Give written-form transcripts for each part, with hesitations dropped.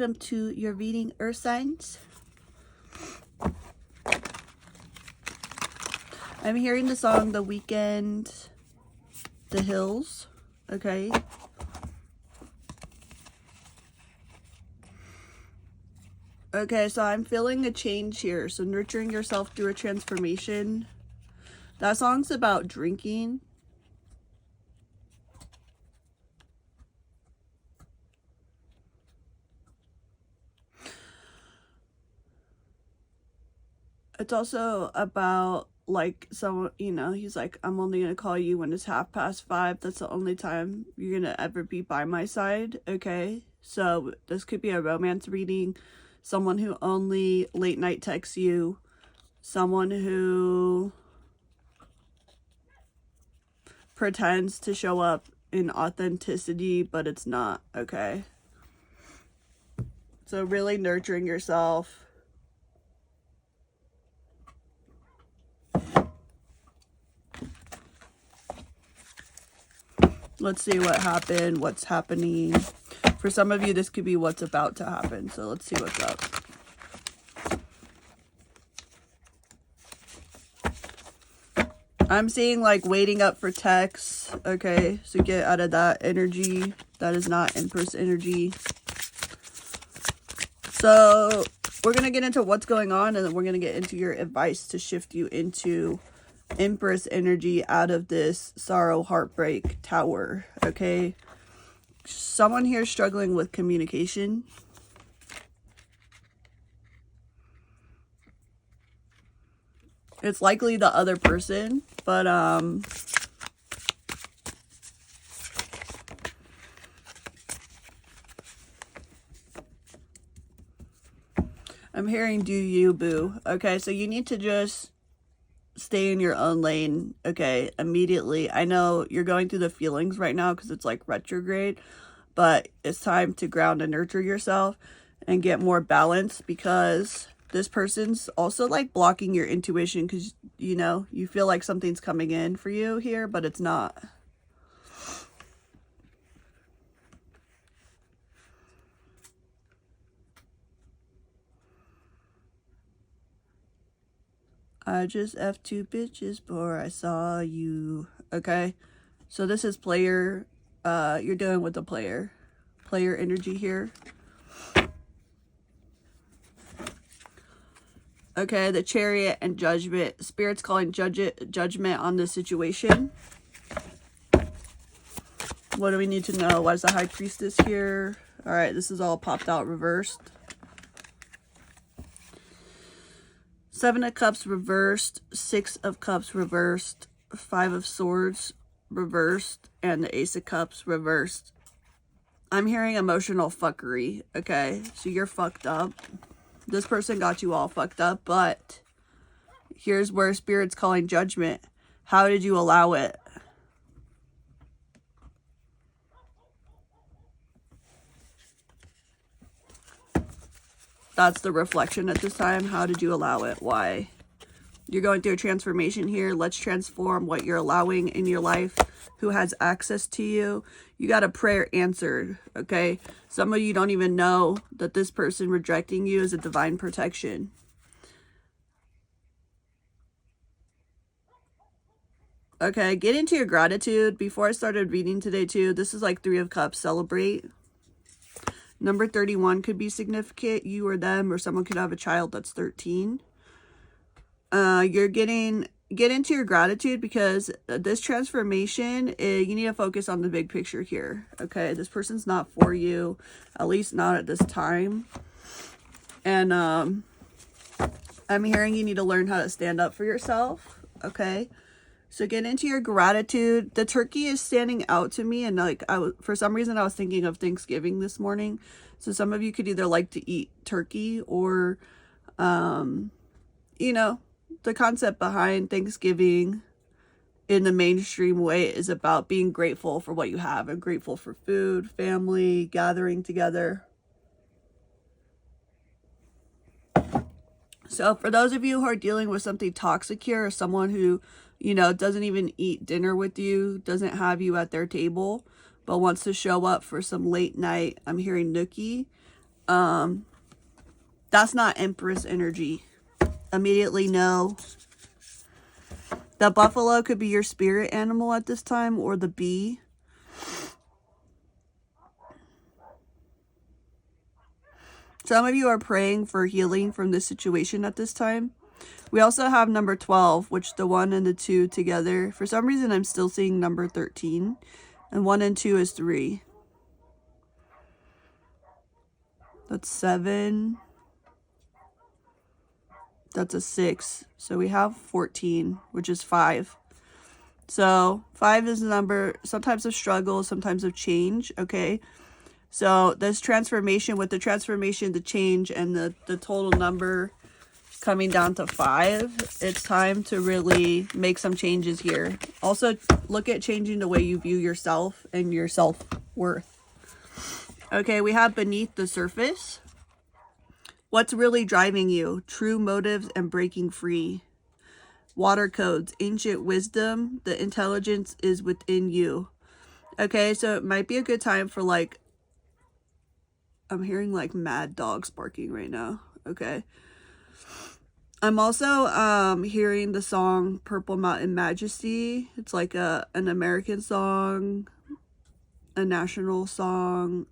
welcome to your reading, Earth signs. I'm hearing the song The Weeknd, The Hills, okay? Okay, so I'm feeling a change here. So nurturing yourself through a transformation. That song's about drinking. It's also about, like, someone, you know, he's like, I'm only gonna call you when it's 5:30. That's the only time you're gonna ever be by my side, okay? So this could be a romance reading. Someone who only late night texts you. Someone who pretends to show up in authenticity, but it's not, okay? So really nurturing yourself. Let's see what happened, what's happening. For some of you, this could be what's about to happen. So let's see what's up. I'm seeing like waiting up for texts. Okay, so get out of that energy. That is not Empress energy. So we're going to get into what's going on, and then we're going to get into your advice to shift you into Empress energy out of this sorrow, heartbreak tower. Okay, someone here struggling with communication. It's likely the other person, but I'm hearing do you, boo. Okay, so you need to just stay in your own lane, okay, immediately. I know you're going through the feelings right now because it's like retrograde, but it's time to ground and nurture yourself and get more balance, because this person's also like blocking your intuition because, you know, you feel like something's coming in for you here, but it's not. I just F two bitches before I saw you. Okay, so this is player. You're dealing with the player energy here. Okay, the Chariot and Judgment. Spirit's calling judgment on this situation. What do we need to know? Why is the High Priestess here? All right, this is all popped out reversed. Seven of Cups reversed, Six of Cups reversed, Five of Swords reversed, and the Ace of Cups reversed. I'm hearing emotional fuckery, okay? So you're fucked up. This person got you all fucked up, but here's where Spirit's calling judgment. How did you allow it? That's the reflection at this time. How did you allow it? Why? You're going through a transformation here. Let's transform what you're allowing in your life. Who has access to you? You got a prayer answered, okay? Some of you don't even know that this person rejecting you is a divine protection. Okay, get into your gratitude. Before I started reading today too, this is like Three of Cups, celebrate. Number 31 could be significant, you or them, or someone could have a child that's 13. Get into your gratitude, because this transformation, you need to focus on the big picture here. Okay, this person's not for you, at least not at this time. And I'm hearing you need to learn how to stand up for yourself. Okay, so get into your gratitude. The turkey is standing out to me, and like for some reason I was thinking of Thanksgiving this morning. So some of you could either like to eat turkey, or you know, the concept behind Thanksgiving in the mainstream way is about being grateful for what you have, and grateful for food, family, gathering together. So for those of you who are dealing with something toxic here, or someone who, you know, doesn't even eat dinner with you, doesn't have you at their table, but wants to show up for some late night, I'm hearing nookie, That's not Empress energy. Immediately no. The buffalo could be your spirit animal at this time, or the bee. Some of you are praying for healing from this situation at this time. We also have number 12, which the 1 and the 2 together. For some reason, I'm still seeing number 13. And 1 and 2 is 3. That's 7. That's a 6. So we have 14, which is 5. So 5 is the number, sometimes of struggle, sometimes of change, okay? So this transformation, with the transformation, the change, and the total number coming down to 5, it's time to really make some changes here. Also, look at changing the way you view yourself and your self-worth. Okay, we have beneath the surface. What's really driving you? True motives and breaking free. Water codes, ancient wisdom, the intelligence is within you. Okay, so it might be a good time for like, I'm hearing like mad dogs barking right now. Okay. I'm also hearing the song Purple Mountain Majesty. It's like an American song, a national song.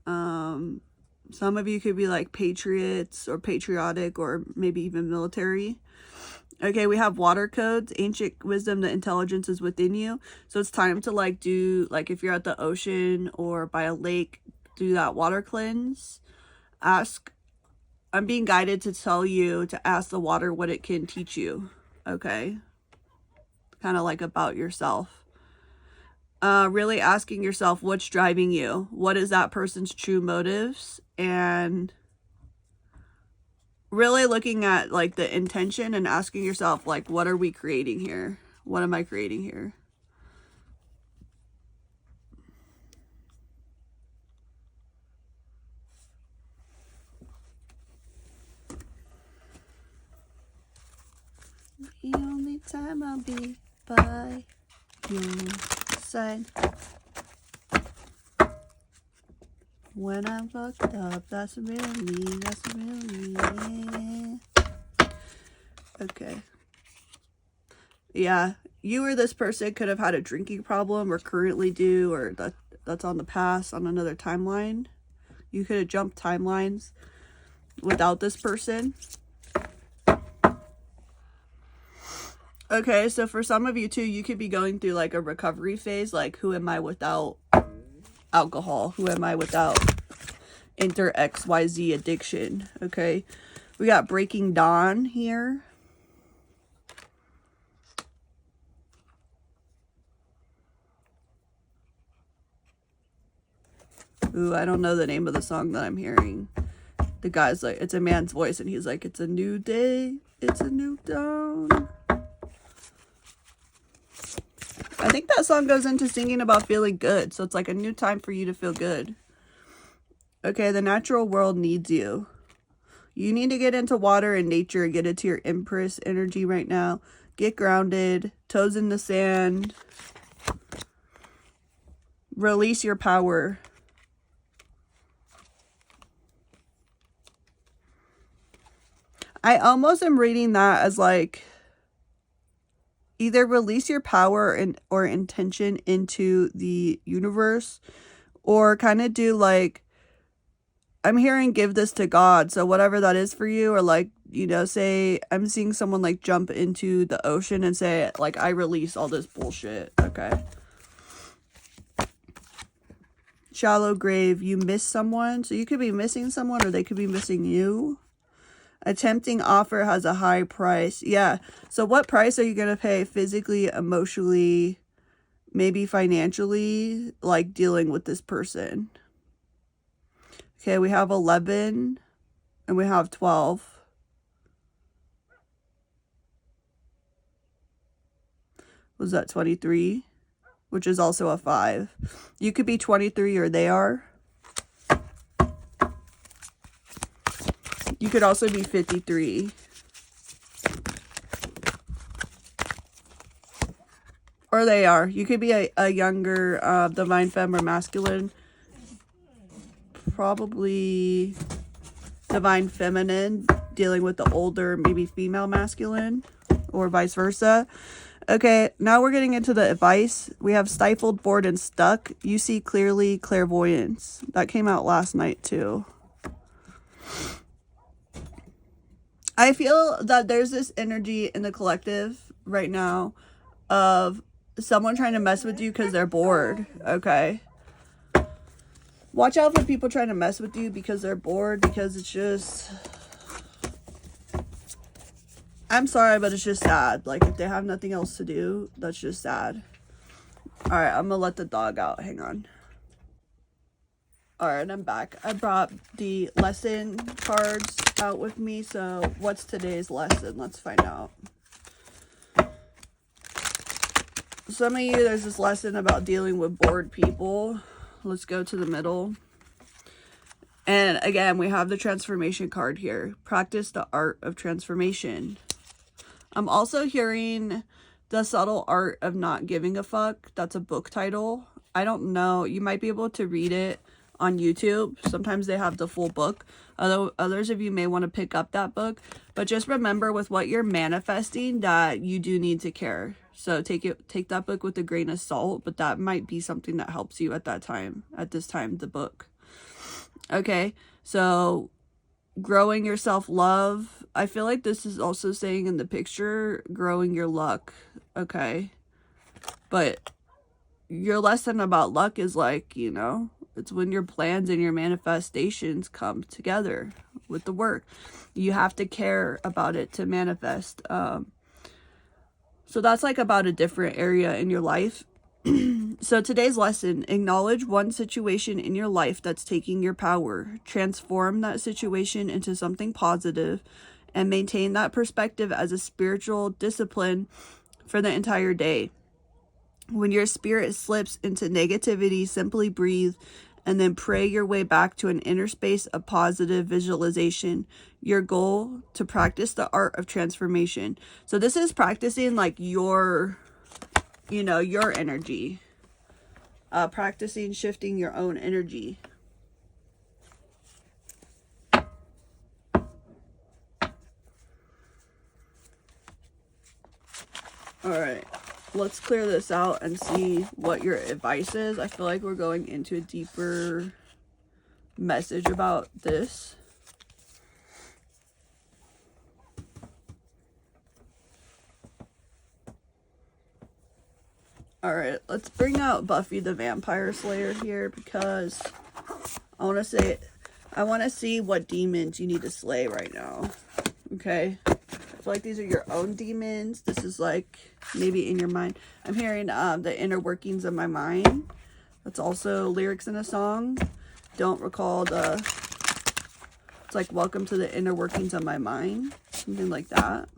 Some of you could be like patriots or patriotic or maybe even military. Okay, we have water codes, ancient wisdom, the intelligence is within you. So it's time to like do, like if you're at the ocean or by a lake, do that water cleanse. Ask, I'm being guided to tell you to ask the water what it can teach you. Okay, kind of like about yourself. Really asking yourself what's driving you. What is that person's true motives? And really looking at like the intention and asking yourself, like, what are we creating here? What am I creating here? The only time I'll be by your side. When I'm fucked up, that's really, yeah. Okay. Yeah, you or this person could have had a drinking problem or currently do, or that's on the past, on another timeline. You could have jumped timelines without this person. Okay, so for some of you too, you could be going through like a recovery phase, like who am I without alcohol? Who am I without enter XYZ addiction? Okay, we got Breaking Dawn here. Ooh, I don't know the name of the song that I'm hearing. The guy's like, it's a man's voice and he's like, it's a new day, it's a new dawn. I think that song goes into singing about feeling good. So it's like a new time for you to feel good. Okay, the natural world needs you. You need to get into water and nature and get into your Empress energy right now. Get grounded, toes in the sand. Release your power. I almost am reading that as like, either release your power or intention into the universe, or kind of do like, I'm hearing give this to God. So whatever that is for you, or like, you know, say, I'm seeing someone like jump into the ocean and say like, I release all this bullshit. Okay. Shallow grave, you miss someone. So you could be missing someone or they could be missing you. A tempting offer has a high price. Yeah. So what price are you going to pay physically, emotionally, maybe financially, like dealing with this person? Okay, we have 11 and we have 12. Was that 23? Which is also a 5. You could be 23 or they are. You could also be 53. Or they are. You could be a younger divine femme or masculine. Probably divine feminine dealing with the older, maybe female masculine, or vice versa. Okay, now we're getting into the advice. We have stifled, bored, and stuck. You see clearly, clairvoyance. That came out last night too. I feel that there's this energy in the collective right now of someone trying to mess with you because they're bored, okay? Watch out for people trying to mess with you because they're bored, because it's just... I'm sorry, but it's just sad. Like, if they have nothing else to do, that's just sad. Alright, I'm gonna let the dog out. Hang on. Alright, I'm back. I brought the lesson cards out with me, so what's today's lesson? Let's find out. Some of you, there's this lesson about dealing with bored people. Let's go to the middle. And again, we have the transformation card here. Practice the art of transformation. I'm also hearing the subtle art of not giving a fuck. That's a book title. I don't know. You might be able to read it on YouTube. Sometimes they have the full book. Although others of you may want to pick up that book. But just remember, with what you're manifesting, that you do need to care. So take that book with a grain of salt, but that might be something that helps you at that time, at this time, the book. Okay, so growing your self-love. I feel like this is also saying in the picture, growing your luck. Okay, but your lesson about luck is like, you know, it's when your plans and your manifestations come together with the work. You have to care about it to manifest. So that's like about a different area in your life. So today's lesson, acknowledge one situation in your life that's taking your power. Transform that situation into something positive and maintain that perspective as a spiritual discipline for the entire day. When your spirit slips into negativity, simply breathe and then pray your way back to an inner space of positive visualization. Your goal, to practice the art of transformation. So this is practicing like your, you know, your energy. Practicing shifting your own energy. Alright, let's clear this out and see what your advice is. I feel like we're going into a deeper message about this. Alright, let's bring out Buffy the Vampire Slayer here, because I want to see what demons you need to slay right now. Okay? I feel like these are your own demons. This is like maybe in your mind. I'm hearing the inner workings of my mind. That's also lyrics in a song. Don't recall the... It's like, welcome to the inner workings of my mind. Something like that.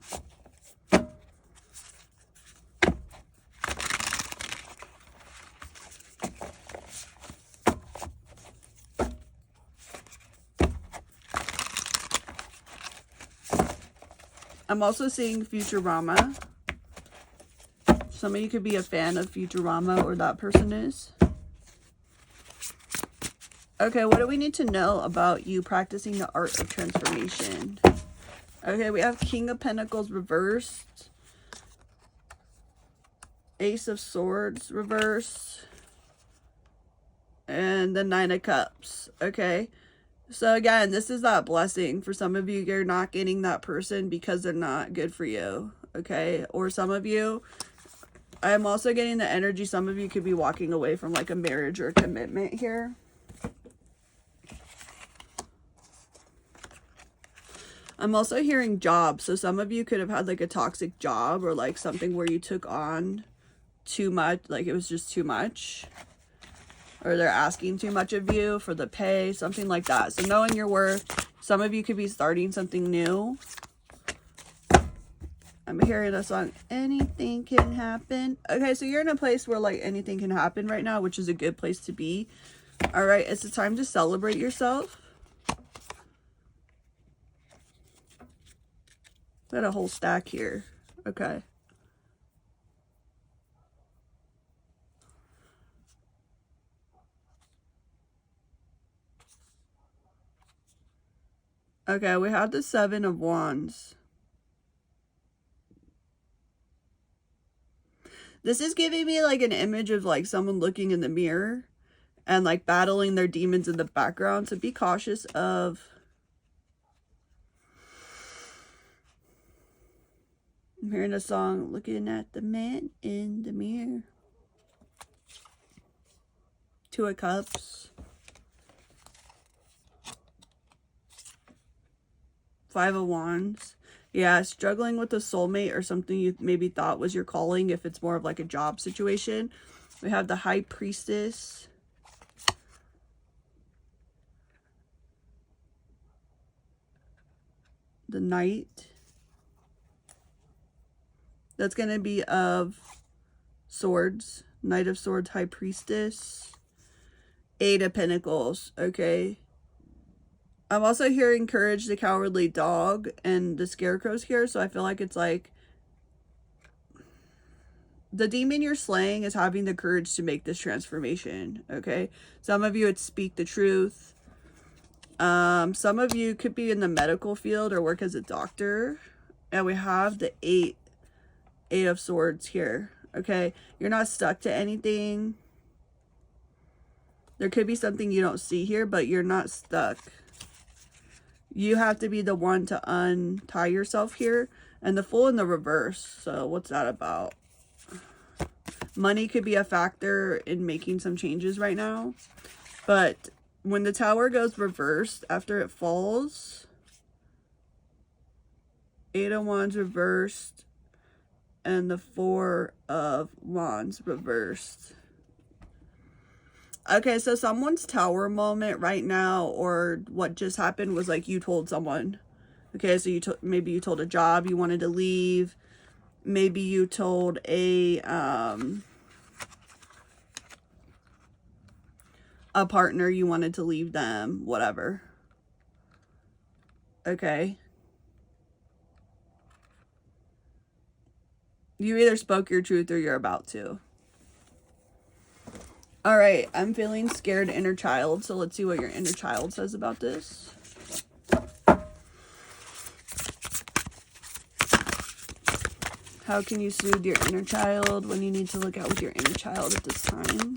I'm also seeing Futurama. Some of you could be a fan of Futurama, or that person is. Okay, what do we need to know about you practicing the art of transformation? Okay, we have King of Pentacles reversed. Ace of Swords reversed. And the Nine of Cups. Okay. So again, this is that blessing. For some of you, you're not getting that person because they're not good for you. Okay. Or some of you, I'm also getting the energy. Some of you could be walking away from like a marriage or a commitment here. I'm also hearing job. So some of you could have had like a toxic job, or like something where you took on too much. Like it was just too much. Or they're asking too much of you for the pay, something like that. So knowing your worth. Some of you could be starting something new. I'm hearing a song, anything can happen. Okay, so you're in a place where like anything can happen right now, which is a good place to be. All right, it's the time to celebrate yourself. Got a whole stack here. Okay. Okay, we have the Seven of Wands. This is giving me like an image of like someone looking in the mirror and like battling their demons in the background. So be cautious of... I'm hearing a song, looking at the man in the mirror. Two of Cups. Five of Wands. Yeah, struggling with a soulmate or something you maybe thought was your calling if it's more of like a job situation. We have the High Priestess. The Knight. That's going to be of Swords. Knight of Swords, High Priestess. Eight of Pentacles. Okay. I'm also hearing Courage the Cowardly Dog and the Scarecrow's here. So I feel like it's like the demon you're slaying is having the courage to make this transformation. Okay. Some of you would speak the truth. Some of you could be in the medical field or work as a doctor. And we have the Eight of Swords here. Okay. You're not stuck to anything. There could be something you don't see here, but you're not stuck. You have to be the one to untie yourself here. And the Fool in the reverse. So what's that about? Money could be a factor in making some changes right now. But when the Tower goes reversed after it falls, Eight of Wands reversed and the Four of Wands reversed. Okay, so someone's Tower moment right now, or what just happened was like you told someone. Okay, so maybe you told a job you wanted to leave. Maybe you told a partner you wanted to leave them, whatever. Okay. You either spoke your truth or you're about to. All right, I'm feeling scared inner child, so let's see what your inner child says about this. How can you soothe your inner child when you need to look out with your inner child at this time?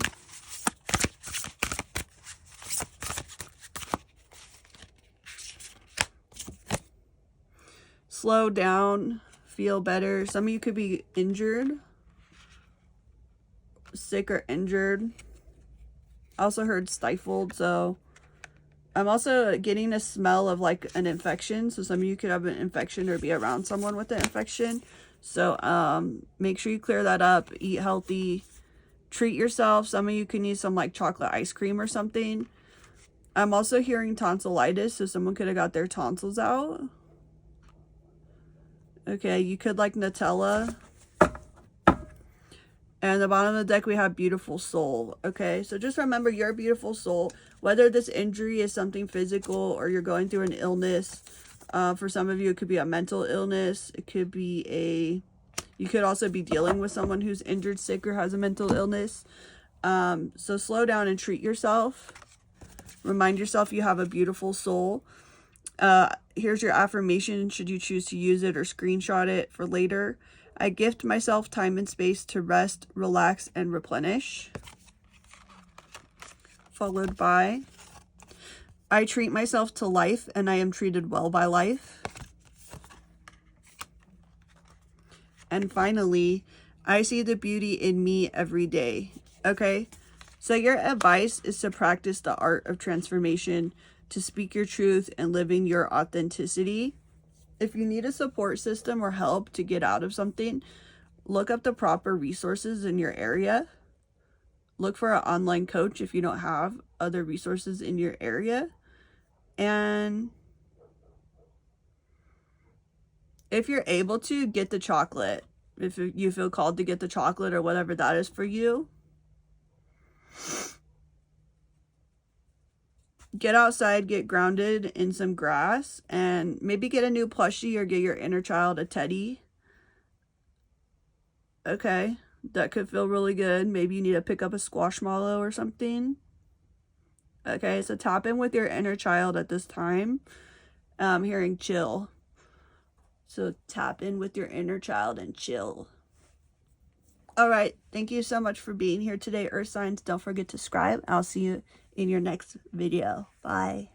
Slow down, feel better. Some of you could be injured, sick or injured. I also heard stifled, so I'm also getting a smell of like an infection. So some of you could have an infection or be around someone with an infection. So make sure you clear that up, eat healthy, treat yourself. Some of you can use some like chocolate ice cream or something. I'm also hearing tonsillitis, so someone could have got their tonsils out. Okay, you could like Nutella. And the bottom of the deck, we have beautiful soul. Okay, so just remember you're a beautiful soul. Whether this injury is something physical or you're going through an illness. For some of you, it could be a mental illness. It could be you could also be dealing with someone who's injured, sick, or has a mental illness. So slow down and treat yourself. Remind yourself you have a beautiful soul. Here's your affirmation, should you choose to use it or screenshot it for later. I gift myself time and space to rest, relax, and replenish. Followed by, I treat myself to life and I am treated well by life. And finally, I see the beauty in me every day. Okay, so your advice is to practice the art of transformation, to speak your truth and living your authenticity. If you need a support system or help to get out of something, look up the proper resources in your area. Look for an online coach if you don't have other resources in your area. And if you're able to, get the chocolate. If you feel called to get the chocolate or whatever that is for you. Get outside, get grounded in some grass, and maybe get a new plushie or get your inner child a teddy. Okay, that could feel really good. Maybe you need to pick up a squashmallow or something. Okay, so tap in with your inner child at this time. I'm hearing chill. So tap in with your inner child and chill. All right. Thank you so much for being here today, Earth Signs. Don't forget to subscribe. I'll see you in your next video. Bye.